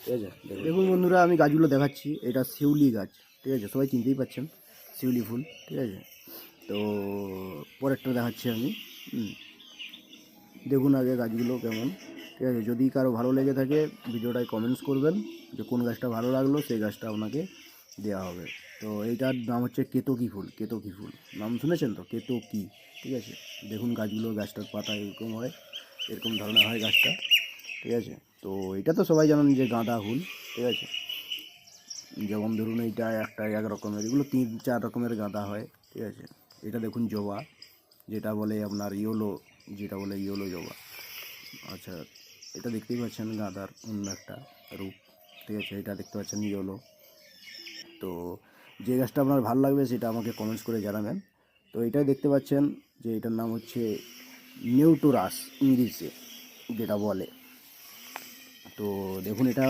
ঠিক আছে। দেখুন বন্ধুরা, আমি গাছগুলো দেখাচ্ছি। এটা শিউলি গাছ, ঠিক আছে, সবাই চিনতেই পাচ্ছেন, শিউলি ফুল, ঠিক আছে। তো পরেরটা দেখাচ্ছি আমি। দেখুন আগে গাছগুলো কেমন, ঠিক আছে। যদি কারো ভালো লেগে থাকে ভিডিওটায় কমেন্টস করবেন যে কোন গাছটা ভালো লাগলো, সেই গাছটা আপনাকে দেওয়া হবে। তো এইটার নাম হচ্ছে কেতকী ফুল। কেতকী ফুল নাম শুনেছেন তো, কেতকী, ঠিক আছে। দেখুন গাছগুলো, গাছটার পাতা এরকম হয়, এরকম ধরনের হয় গাছটা, ঠিক আছে। তো এটা তো সবাই জানেন যে গাঁদা ফুল, ঠিক আছে। যেমন ধরুন এইটা একটা এক রকমের, এগুলো 3-4 রকমের গাঁদা হয়, ঠিক আছে। এটা দেখুন জবা, যেটা বলে আপনার ইয়েলো, যেটা বলে ইয়েলো জবা। আচ্ছা, এটা দেখতেই পাচ্ছেন গাঁদার অন্য একটা রূপ, ঠিক আছে। এটা দেখতে পাচ্ছেন ইয়েলো। তো যে গাছটা আপনার ভালো লাগবে সেটা আমাকে কমেন্টস করে জানাবেন। তো এটাই দেখতে পাচ্ছেন যে এটার নাম হচ্ছে নিউটোরাস ইংলিশে যেটা বলে। তো দেখুন এটা